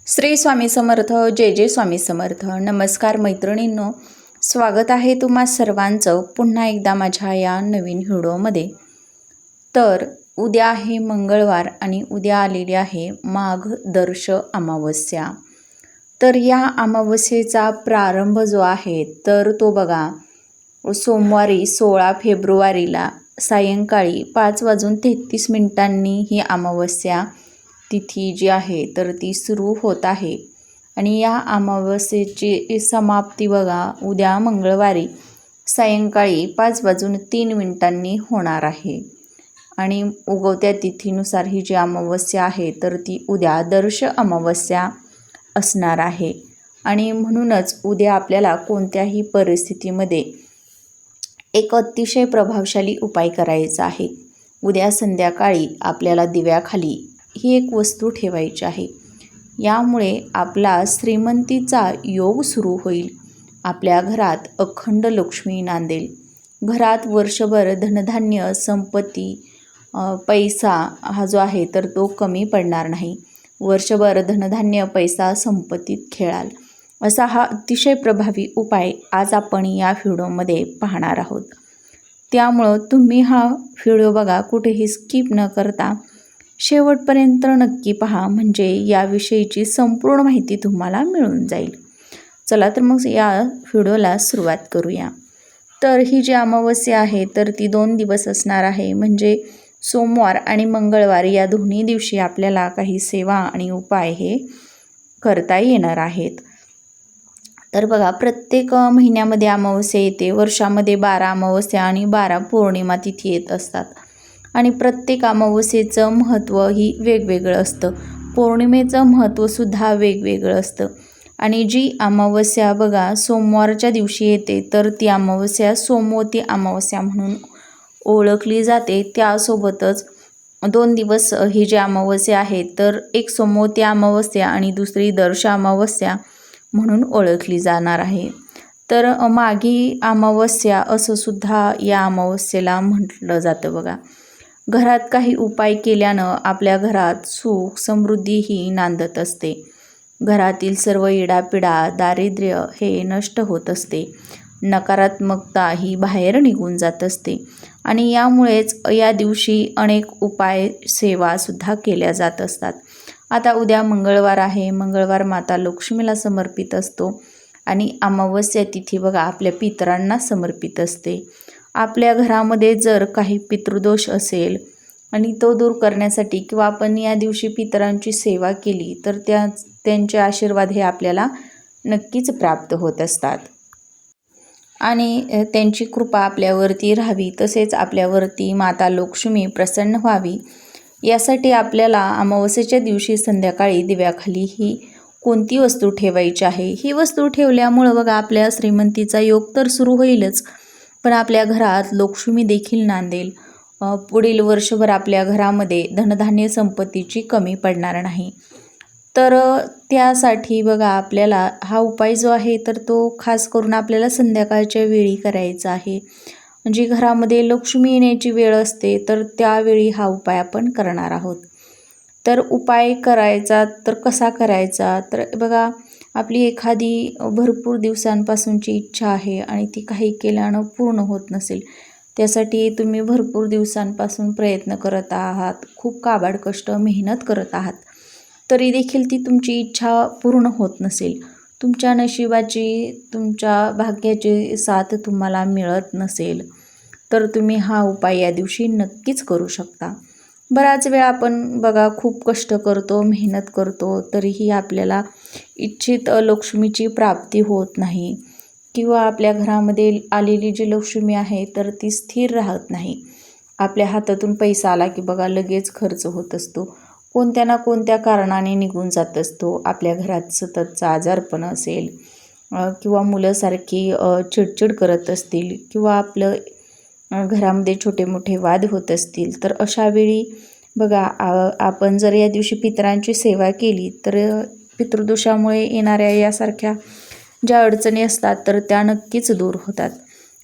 श्री स्वामी समर्थ. जय जय स्वामी समर्थ. नमस्कार मैत्रिणींनो, स्वागत आहे तुम्हा सर्वांचं पुन्हा एकदा माझ्या या नवीन व्हिडिओमध्ये. तर उद्या आहे मंगळवार आणि उद्या आलेली आहे माघ दर्श अमावस्या. तर या अमावस्येचा प्रारंभ जो आहे तर तो बघा सोमवारी 16 फेब्रुवारीला सायंकाळी 5:33 ही अमावस्या तिथी जी आहे तर ती सुरू होत आहे. आणि या अमावस्येची समाप्ती बघा उद्या मंगळवारी सायंकाळी 5:03 होणार आहे. आणि उगवत्या तिथीनुसार ही जी अमावस्या आहे तर ती उद्या दर्श अमावस्या असणार आहे. आणि म्हणूनच उद्या आपल्याला कोणत्याही परिस्थितीमध्ये एक अतिशय प्रभावशाली उपाय करायचा आहे. उद्या संध्याकाळी आपल्याला दिव्याखाली ही एक वस्तू ठेवायची आहे. यामुळे आपला श्रीमंतीचा योग सुरू होईल. आपल्या घरात अखंड लक्ष्मी नांदेल. घरात वर्षभर धनधान्य संपत्ती पैसा हा जो आहे तर तो कमी पडणार नाही. वर्षभर धनधान्य पैसा संपत्तीत खेळाल असा हा अतिशय प्रभावी उपाय आज आपण या व्हिडिओमध्ये पाहणार आहोत. त्यामुळं तुम्ही हा व्हिडिओ बघा, कुठेही स्किप न करता शेवटपर्यंत नक्की पहा, म्हणजे याविषयीची संपूर्ण माहिती तुम्हाला मिळून जाईल. चला तर मग या व्हिडिओला सुरुवात करूया. तर ही जी अमावस्या आहे तर ती 2 दिवस असणार आहे. म्हणजे सोमवार आणि मंगळवार या दोन्ही दिवशी आपल्याला काही सेवा आणि उपाय हे करता येणार आहेत. तर बघा, प्रत्येक महिन्यामध्ये अमावस्या येते. वर्षामध्ये 12 अमावस्या आणि 12 पौर्णिमा तिथी येत असतात. आणि प्रत्येक अमावस्येचं महत्त्व ही वेगवेगळं असतं. पौर्णिमेचं महत्त्वसुद्धा वेगवेगळं असतं. आणि जी अमावस्या बघा सोमवारच्या दिवशी येते तर ती अमावस्या सोमवती अमावस्या म्हणून ओळखली जाते. त्यासोबतच 2 दिवस ही जी अमावस्या आहे तर एक सोमवती अमावस्या आणि दुसरी दर्श अमावस्या म्हणून ओळखली जाणार आहे. तर माघी अमावस्या असं सुद्धा या अमावस्येला म्हटलं जातं बघा. घरात काही उपाय केल्यानं आपल्या घरात सुख समृद्धी ही नांदत असते. घरातील सर्व इडापिडा दारिद्र्य हे नष्ट होत असते. नकारात्मकता ही बाहेर निघून जात असते. आणि यामुळेच या दिवशी अनेक उपाय सेवासुद्धा केल्या जात असतात. आता उद्या मंगळवार आहे. मंगळवार माता लक्ष्मीला समर्पित असतो. आणि अमावस्या तिथी बघा आपल्या पितरांना समर्पित असते. आपल्या घरामध्ये जर काही पितृदोष असेल आणि तो दूर करण्यासाठी किंवा आपण या दिवशी पितरांची सेवा केली तर त्यांचे आशीर्वाद हे आपल्याला नक्कीच प्राप्त होत असतात. आणि त्यांची कृपा आपल्यावरती राहावी, तसेच आपल्यावरती माता लक्ष्मी प्रसन्न व्हावी यासाठी आपल्याला अमावस्येच्या दिवशी संध्याकाळी दिव्याखाली ही कोणती वस्तू ठेवायची आहे. ही वस्तू ठेवल्यामुळं बघा आपल्या श्रीमंतीचा योग तर सुरू होईलच, पण आपल्या घरात लक्ष्मी देखील नांदेल. पुढील वर्षभर आपल्या घरामध्ये धनधान्य संपत्तीची कमी पडणार नाही. तर त्यासाठी बघा आपल्याला हा उपाय जो आहे तर तो खास करून आपल्याला संध्याकाळच्या वेळी करायचा आहे. म्हणजे घरामध्ये लक्ष्मी येण्याची वेळ असते तर त्यावेळी हा उपाय आपण करणार आहोत. तर उपाय करायचा तर कसा करायचा, तर बघा आपली एखादी भरपूर दिवसांपासूनची इच्छा आहे आणि ती काही केल्यानं पूर्ण होत नसेल. त्यासाठी तुम्ही भरपूर दिवसांपासून प्रयत्न करत आहात, खूप काबाड कष्ट मेहनत करत आहात, तरी देखील ती तुमची इच्छा पूर्ण होत नसेल. तुमच्या नशिबाची तुमच्या भाग्याची साथ तुम्हाला मिळत नसेल तर तुम्ही हा उपाय या दिवशी नक्कीच करू शकता. बराच वेळ आपण बघा खूप कष्ट करतो, मेहनत करतो, तरीही आपल्याला इच्छित लक्ष्मीची प्राप्ती होत नाही. किंवा आपल्या घरामध्ये आलेली जी लक्ष्मी आहे तर ती स्थिर राहत नाही. आपल्या हातातून पैसा आला की बघा लगेच खर्च होत असतो. कोणत्या ना कोणत्या कारणाने निघून जात असतो. आपल्या घरात सततचा आजारपण असेल किंवा मुलं सारखी चिडचिड करत असतील किंवा आपलं घरामध्ये छोटे मोठे वाद होत असतील, तर अशा वेळी बघा आपण जर या दिवशी पितरांची सेवा केली तर पितृदोषामुळे येणाऱ्या यासारख्या ज्या अडचणी असतात तर त्या नक्कीच दूर होतात.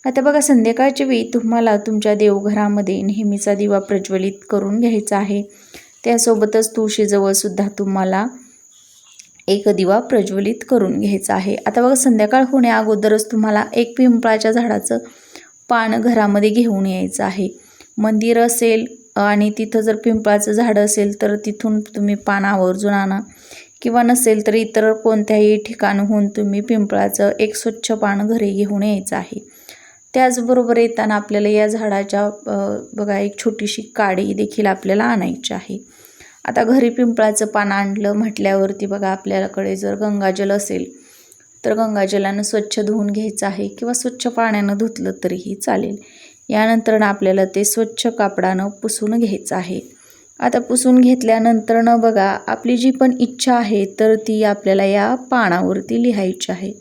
आता बघा संध्याकाळच्या वेळी तुम्हाला तुमच्या देवघरामध्ये नेहमीचा दिवा प्रज्वलित करून घ्यायचा आहे. त्यासोबतच तुळशीजवळसुद्धा तुम्हाला एक दिवा प्रज्वलित करून घ्यायचा आहे. आता बघा संध्याकाळ होण्या अगोदरच तुम्हाला एक पिंपळाच्या झाडाचं पान घरामध्ये घेऊन यायचं आहे. मंदिर असेल आणि तिथं जर पिंपळाचं झाड असेल तर तिथून तुम्ही पान आवर्जून आणा, किंवा नसेल तर इतर कोणत्याही ठिकाणाहून तुम्ही पिंपळाचं एक स्वच्छ पान घरी घेऊन यायचं आहे. त्याचबरोबर येताना आपल्याला या झाडाच्या बघा एक छोटीशी काडी देखील आपल्याला आणायची आहे. आता घरी पिंपळाचं पान आणलं म्हटल्यावरती बघा आपल्याकडे जर गंगाजल असेल तर गंगाजलानं स्वच्छ धुवून घ्यायचं आहे, किंवा स्वच्छ पाण्यानं धुतलं तरीही चालेल. यानंतर आपल्याला ते स्वच्छ कापडानं पुसून घ्यायचं आहे. आता पुसून घेतल्यानंतर बघा आपली जी पण इच्छा आहे तर ती आपल्याला या पानावरती लिहायची आहे.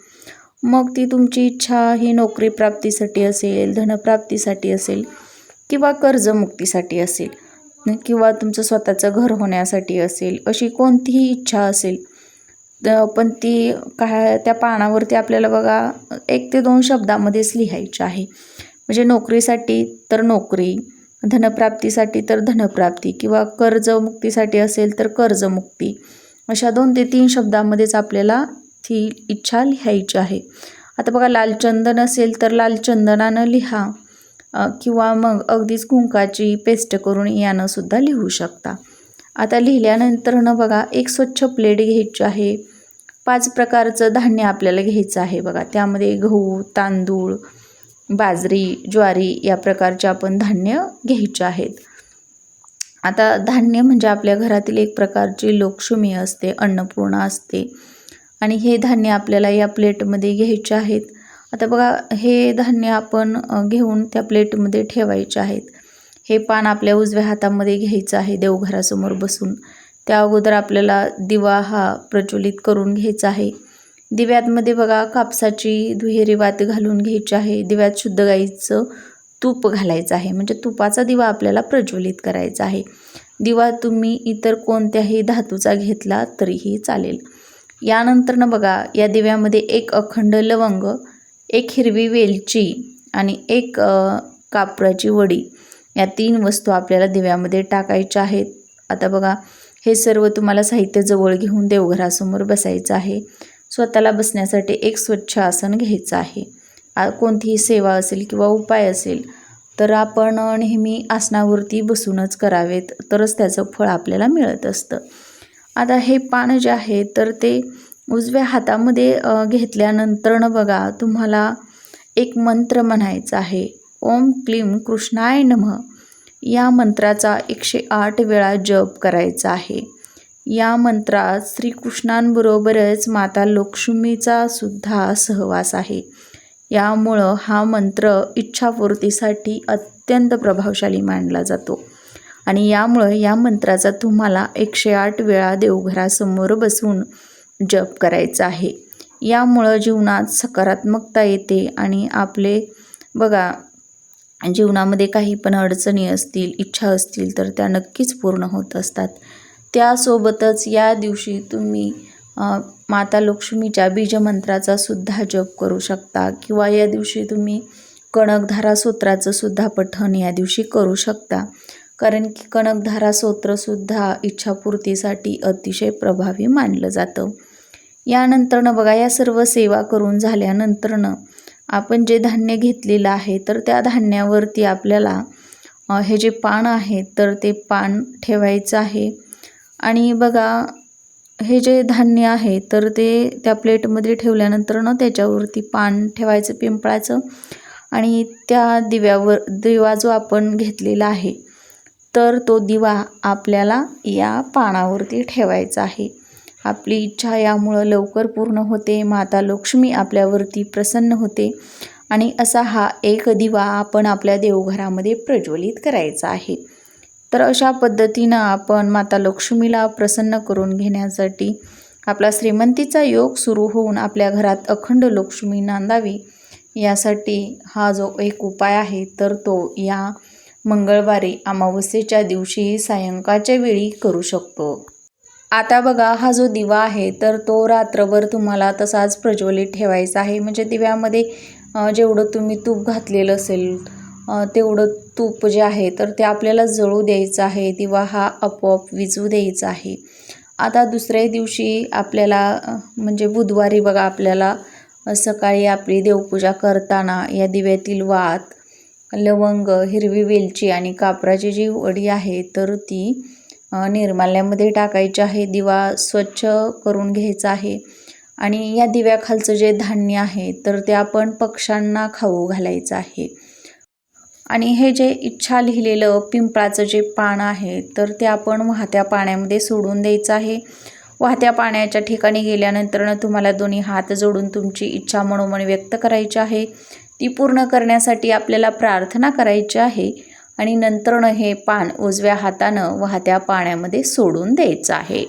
मग ती तुमची इच्छा ही नोकरी प्राप्तीसाठी असेल, धनप्राप्तीसाठी असेल, किंवा कर्जमुक्तीसाठी असेल, किंवा तुमचं स्वतःचं घर होण्यासाठी असेल, अशी कोणतीही इच्छा असेल पण ती काय त्या पानावरती आपल्याला बघा 1 ते 2 शब्दामध्येच लिहायची आहे. म्हणजे नोकरीसाठी तर नोकरी, धनप्राप्तीसाठी तर धनप्राप्ती, किंवा कर्जमुक्तीसाठी असेल तर कर्जमुक्ती, अशा 2 ते 3 शब्दामध्येच आपल्याला ती इच्छा लिहायची आहे. आता बघा लाल चंदन असेल तर लाल चंदनानं लिहा, किंवा मग अगदीच कुंकाची पेस्ट करून यानं सुद्धा लिहू शकता. आता लिहिल्यानंतर बघा एक स्वच्छ प्लेट घ्यायची आहे. 5 प्रकारचं धान्य आपल्याला घ्यायचं आहे बघा. त्यामध्ये गहू, तांदूळ, बाजरी, ज्वारी या प्रकारचे आपण धान्य घ्यायचे आहेत. आता धान्य म्हणजे आपल्या घरातील एक प्रकारची लक्ष्मी असते, अन्नपूर्णा असते, आणि हे धान्य आपल्याला या प्लेटमध्ये घ्यायचे आहेत. आता बघा हे धान्य आपण घेऊन त्या प्लेटमध्ये ठेवायचे आहेत. हे पान आपल्या उजव्या हातामध्ये घ्यायचं आहे देवघरासमोर बसून. त्या अगोदर आपल्याला दिवा हा प्रज्वलित करून घ्यायचा आहे. दिव्यामध्ये बघा कापसाची दुहेरी वात घालून घ्यायची आहे. दिव्यात शुद्ध गाईचं तूप घालायचं आहे, म्हणजे तुपाचा दिवा आपल्याला प्रज्वलित करायचा आहे. दिवा तुम्ही इतर कोणत्याही धातूचा घेतला तरीही चालेल. यानंतर बघा या दिव्यामध्ये 1 अखंड लवंग, 1 हिरवी वेलची आणि 1 कापराची वडी, या 3 वस्तू आपल्याला दिव्यामध्ये टाकायच्या आहेत. आता बघा हे सर्व तुम्हाला साहित्य जवळ घेऊन देवघरासमोर बसायचं आहे. स्वतःला बसण्यासाठी एक स्वच्छ आसन घ्यायचं आहे. कोणतीही सेवा असेल किंवा उपाय असेल तर आपण नेहमी आसनावरती बसूनच करावेत, तरच त्याचं फळ आपल्याला मिळत असतं. आता हे पान जे आहे तर ते उजव्या हातामध्ये घेतल्यानंतर बघा तुम्हाला एक मंत्र म्हणायचा आहे. ओम क्लीम कृष्णाय नमः या मंत्राचा 108 वेळा जप करायचा आहे. या मंत्रात श्रीकृष्णांबरोबरच माता लक्ष्मीचा सुद्धा सहवास आहे. यामुळं हा मंत्र इच्छापूर्तीसाठी अत्यंत प्रभावशाली मानला जातो, आणि यामुळं या मंत्राचा तुम्हाला 108 वेळा देवघरासमोर बसून जप करायचा आहे. यामुळं जीवनात सकारात्मकता येते, आणि आपले बघा जीवनामध्ये काही पण अडचणी असतील, इच्छा असतील तर त्या नक्कीच पूर्ण होत असतात. त्यासोबतच या दिवशी तुम्ही माता लक्ष्मीच्या बीजमंत्राचा सुद्धा जप करू शकता, किंवा या दिवशी तुम्ही कणकधारा स्तोत्राचं सुद्धा पठण या दिवशी करू शकता, कारण की कणकधारा स्तोत्रसुद्धा इच्छापूर्तीसाठी अतिशय प्रभावी मानलं जातं. यानंतर बघा या सर्व सेवा करून झाल्यानंतर आपण जे धान्य घेतलेलं आहे तर त्या धान्यावरती आपल्याला हे जे पान आहे तर ते पान ठेवायचं आहे. आणि बघा हे जे धान्य आहे तर ते त्या प्लेटमध्ये ठेवल्यानंतर त्याच्यावरती पान ठेवायचं पिंपळाचं, आणि त्या दिवा जो आपण घेतलेला आहे तर तो दिवा आपल्याला या पानावरती ठेवायचा आहे. आपली इच्छा यामुळं लवकर पूर्ण होते, माता लक्ष्मी आपल्यावरती प्रसन्न होते, आणि असा हा एक दिवा आपण आपल्या देवघरामध्ये प्रज्वलित करायचा आहे. तर अशा पद्धतीनं आपण माता लक्ष्मीला प्रसन्न करून घेण्यासाठी, आपला श्रीमंतीचा योग सुरू होऊन आपल्या घरात अखंड लक्ष्मी नांदावी यासाठी हा जो एक उपाय आहे तर तो या मंगळवारी अमावस्येच्या दिवशी सायंकाळच्या वेळी करू शकतो. आता बघा हा जो दिवा आहे तर तो रात्रभर तुम्हाला तसाच प्रज्वलित ठेवायचा आहे. म्हणजे दिव्यामध्ये जेवढं तुम्ही तूप घातलेलं असेल तेवढं तूप जे आहे तर ते आपल्याला जळू द्यायचं आहे. दिवा हा आपोआप विझू द्यायचा आहे. आता दुसऱ्या दिवशी आपल्याला म्हणजे बुधवारी बघा, आपल्याला सकाळी आपली देवपूजा करताना या दिव्यातील वात, लवंग, हिरवी वेलची आणि कापराची जी वडी आहे तर ती निर्माल्यामध्ये टाकायची आहे. दिवा स्वच्छ करून घ्यायचा आहे आणि या दिव्याखालचं जे धान्य आहे तर ते आपण पक्ष्यांना खाऊ घालायचं आहे. आणि हे जे इच्छा लिहिलेलं पिंपळाचं जे पान आहे तर ते आपण वाहत्या पाण्यामध्ये सोडून द्यायचं आहे. वाहत्या पाण्याच्या ठिकाणी गेल्यानंतर तुम्हाला दोन्ही हात जोडून तुमची इच्छा मनोमन व्यक्त करायची आहे. ती पूर्ण करण्यासाठी आपल्याला प्रार्थना करायची आहे आणि नंतर हे पान उजव्या हातानं वाहत्या पाण्यामध्ये सोडून द्यायचं आहे.